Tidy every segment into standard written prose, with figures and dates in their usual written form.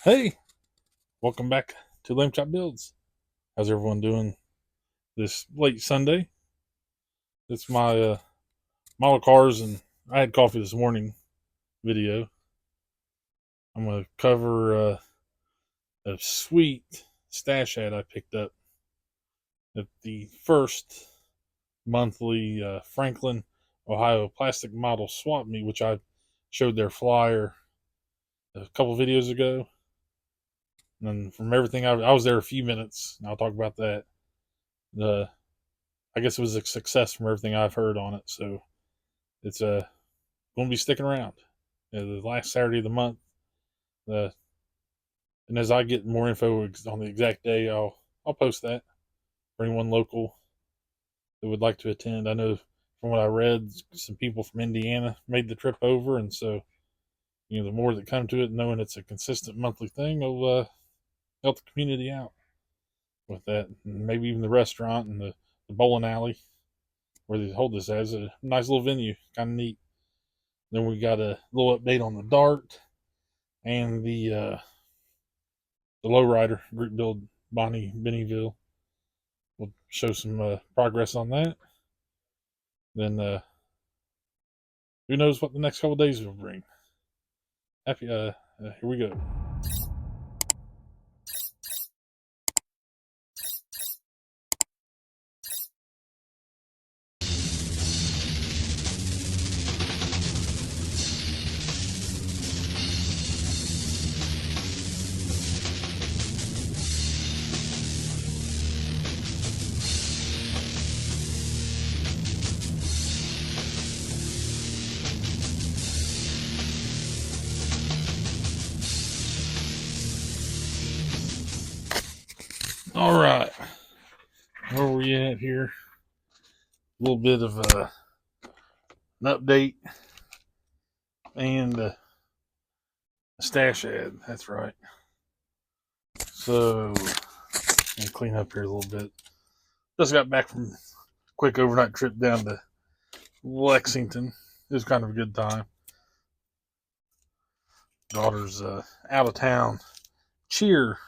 Hey, welcome back to Lamb Chop Builds. How's everyone doing this late Sunday? It's my model cars and I had coffee this morning video. I'm going to cover a sweet stash ad I picked up at the first monthly Franklin, Ohio plastic model swap meet, which I showed their flyer a couple videos ago. And from everything, I was there a few minutes, and I'll talk about that. I guess it was a success from everything I've heard on it. So it's going to be sticking around. The last Saturday of the month. And as I get more info on the exact day, I'll post that for anyone local that would like to attend. I know from what I read, some people from Indiana made the trip over, and so the more that come to it, knowing it's a consistent monthly thing, will help the community out with that. And maybe even the restaurant and the bowling alley where they hold this as a nice little venue, kind of neat. Then we got a little update on the Dart and the lowrider group build Bennieville. We'll show some progress on that. Then who knows what the next couple of days will bring. Happy. Here we go. All right, where are we at here? A little bit of an update and a stash ad. That's right. So, let me clean up here a little bit. Just got back from a quick overnight trip down to Lexington. It was kind of a good time. Daughter's out of town cheer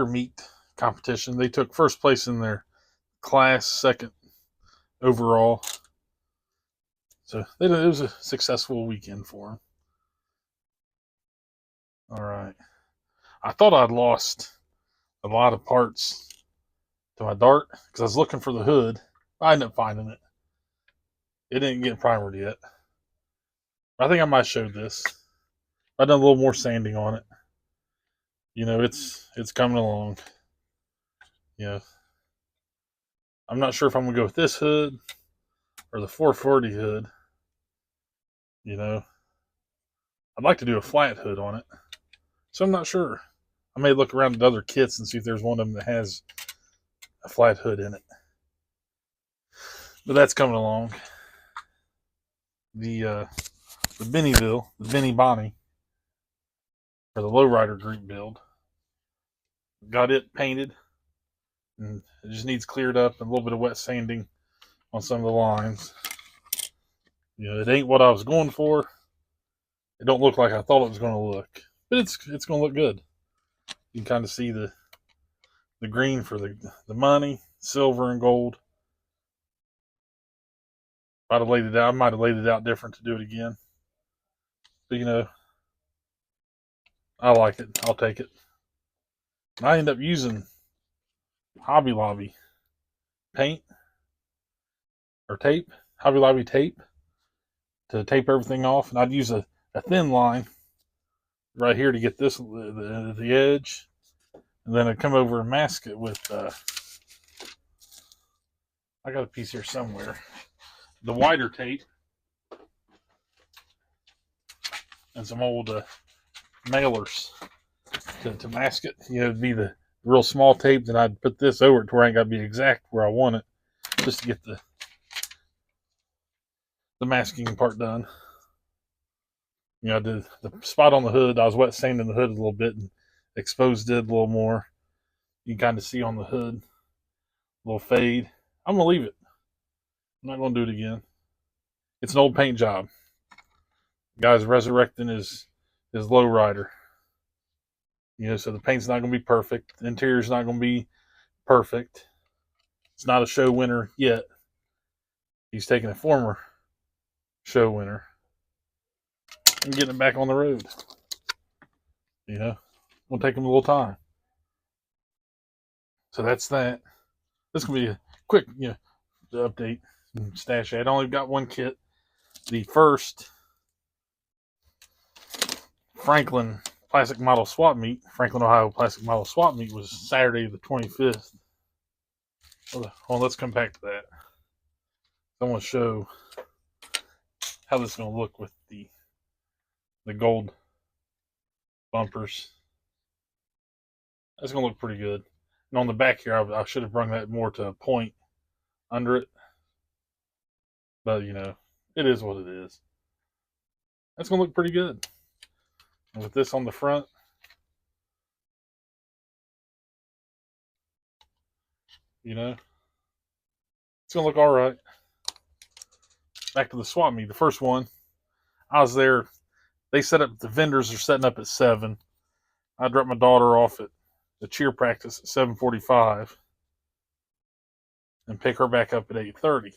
meet competition. They took first place in their class, second overall. So it was a successful weekend for them. All right. I thought I'd lost a lot of parts to my Dart because I was looking for the hood. I ended up finding it. It didn't get primered yet. I think I might show this. I've done a little more sanding on it. It's coming along. I'm not sure if I'm gonna go with this hood or the 440 hood. I'd like to do a flat hood on it, so I'm not sure. I may look around at other kits and see if there's one of them that has a flat hood in it. But that's coming along. The Bennieville, the Benny Bonnie, for the lowrider group build, got it painted, and it just needs cleared up and a little bit of wet sanding on some of the lines. It ain't what I was going for. It don't look like I thought it was going to look, but it's going to look good. You can kind of see the green for the money, silver and gold. If I'd have laid it out, I might have laid it out different to do it again. But I like it. I'll take it. And I end up using Hobby Lobby paint or tape, Hobby Lobby tape to tape everything off. And I'd use a thin line right here to get this the edge, and then I'd come over and mask it with I got a piece here somewhere, the wider tape and some old mailers to mask it. It'd be the real small tape. Then I'd put this over it to where I ain't got to be exact where I want it, just to get the masking part done. I did the spot on the hood. I was wet sanding the hood a little bit and exposed it a little more. You can kind of see on the hood, a little fade. I'm gonna leave it. I'm not gonna do it again. It's an old paint job. The guy's resurrecting his lowrider. So the paint's not going to be perfect. The interior's not going to be perfect. It's not a show winner yet. He's taking a former show winner and getting it back on the road. It'll take him a little time. So that's that. This can be a quick, update. Stash Add. I only got one kit. The first Franklin Ohio Plastic Model Swap Meet was Saturday the 25th. Well, let's come back to that. I want to show how this is going to look with the gold bumpers. That's going to look pretty good. And on the back here, I should have brought that more to a point under it. But, it is what it is. That's going to look pretty good. And with this on the front, it's going to look all right. Back to the swap meet. The first one, I was there. They set up, the vendors are setting up at 7. I dropped my daughter off at the cheer practice at 7:45 and pick her back up at 8:30.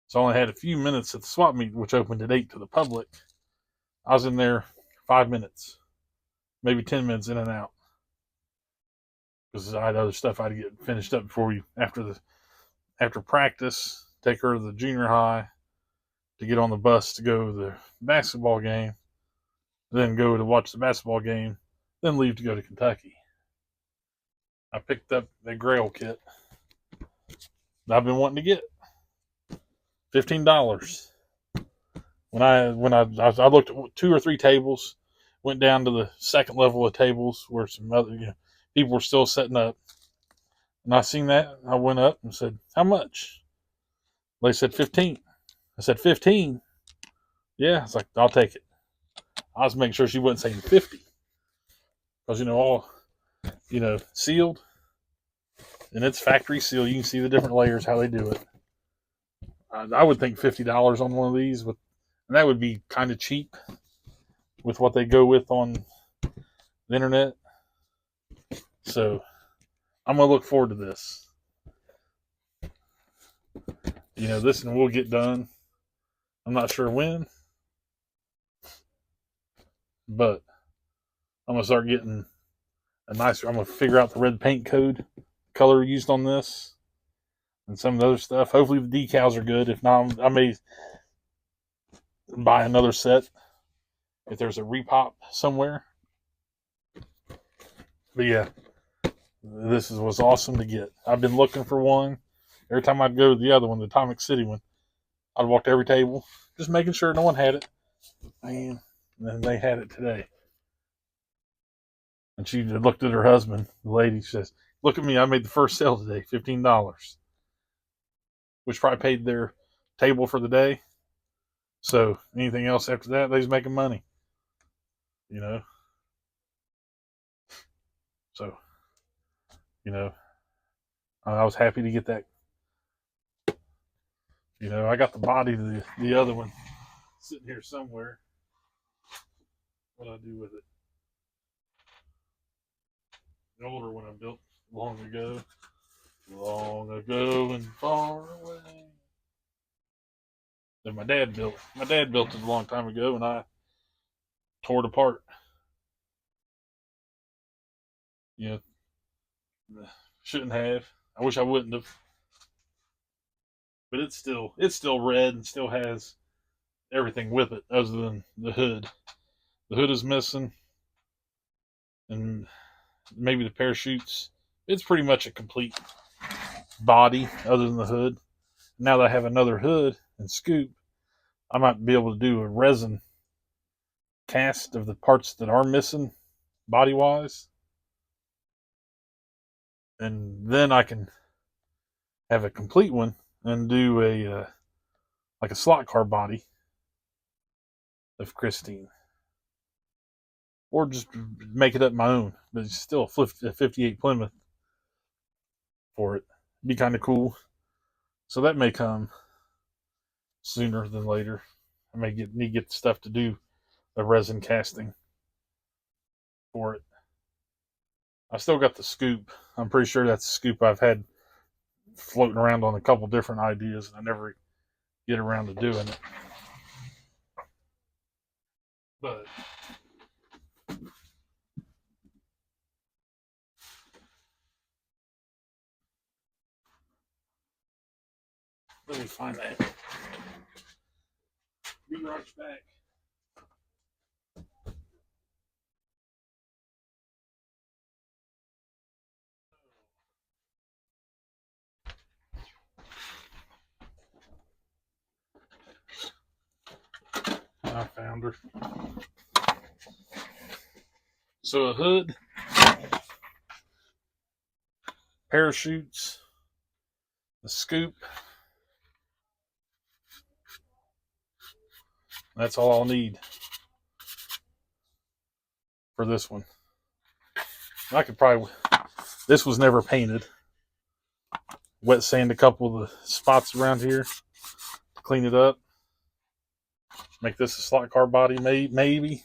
So I only had a few minutes at the swap meet, which opened at 8 to the public. I was in there 5 minutes, maybe 10 minutes in and out, because I had other stuff I had to get finished up before after practice, take her to the junior high, to get on the bus to go to the basketball game, then go to watch the basketball game, then leave to go to Kentucky. I picked up the Grail kit that I've been wanting to get. $15. When I looked at 2 or 3 tables, went down to the second level of tables where some other people were still setting up, and I seen that. I went up and said, "How much?" They said 15. I said 15. Yeah, I was like, "I'll take it." I was making sure she wasn't saying 50, because all sealed, and it's factory sealed. You can see the different layers, how they do it. I would think $50 on one of these, and that would be kind of cheap with what they go with on the internet. So I'm gonna look forward to this. This one will get done. I'm not sure when, but I'm gonna start getting I'm gonna figure out the red paint code, color used on this, and some of the other stuff. Hopefully the decals are good. If not, I may buy another set if there's a repop somewhere. But yeah, this was awesome to get. I've been looking for one. Every time I'd go to the other one, the Atomic City one, I'd walk to every table, just making sure no one had it. Man, and then they had it today. And she looked at her husband, the lady, says, "Look at me, I made the first sale today, $15. Which probably paid their table for the day. So anything else after that, they was making money. So, I was happy to get that. I got the body of the other one sitting here somewhere. What I do with it? The older one I built long ago and far away. That my dad built. My dad built it a long time ago, and I tore it apart. Shouldn't have. I wish I wouldn't have. But it's still red and still has everything with it other than the hood. The hood is missing, and maybe the parachutes. It's pretty much a complete body other than the hood. Now that I have another hood and scoop, I might be able to do a resin cast of the parts that are missing body wise, and then I can have a complete one and do a like a slot car body of Christine, or just make it up my own. But it's still a 58 Plymouth for it. It'd be kind of cool. So that may come sooner than later. I may need to get stuff to do the resin casting. for it. I still got the scoop. I'm pretty sure that's the scoop I've had floating around on a couple different ideas, and I never get around to doing it. But let me find that. Be right back. I found her. So a hood, parachutes, the scoop. That's all I'll need for this one. I could probably, this was never painted. Wet sand a couple of the spots around here to clean it up. Make this a slot car body, maybe.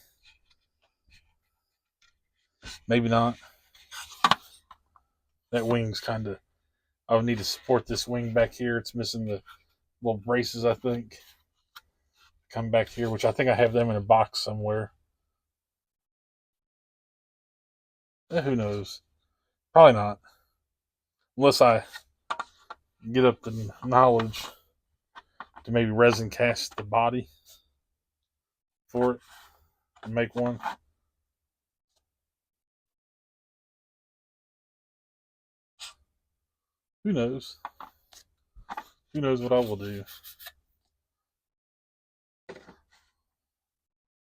Maybe not. That wing's kind of, I would need to support this wing back here. It's missing the little braces, I think. Come back here, which I think I have them in a box somewhere. Who knows? Probably not. Unless I get up the knowledge to maybe resin cast the body for it and make one. Who knows? Who knows what I will do?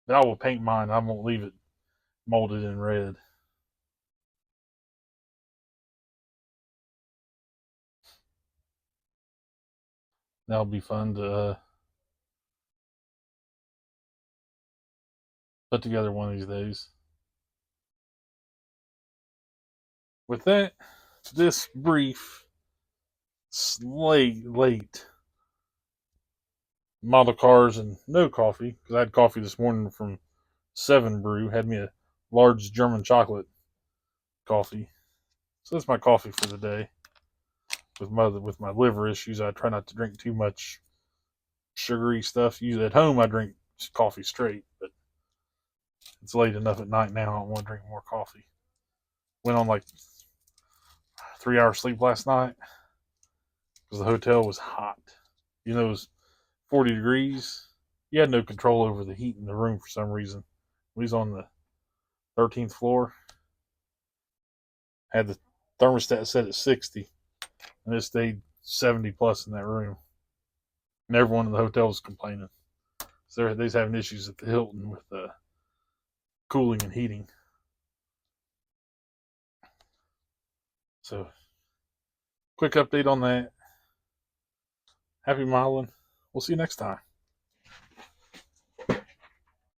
But I will paint mine. I won't leave it molded in red. That'll be fun to put together one of these days. With that, this brief, late model cars and no coffee, because I had coffee this morning from 7 Brew, had me a large German chocolate coffee. So that's my coffee for the day. With my liver issues, I try not to drink too much sugary stuff. Usually at home I drink coffee straight, but it's late enough at night now. I don't want to drink more coffee. Went on like 3 hours sleep last night because the hotel was hot. You know, it was 40 degrees. You had no control over the heat in the room for some reason. We was on the 13th floor. Had the thermostat set at 60, and it stayed 70 plus in that room. And everyone in the hotel was complaining. So they're having issues at the Hilton with cooling and heating. So, quick update on that. Happy modeling. We'll see you next time.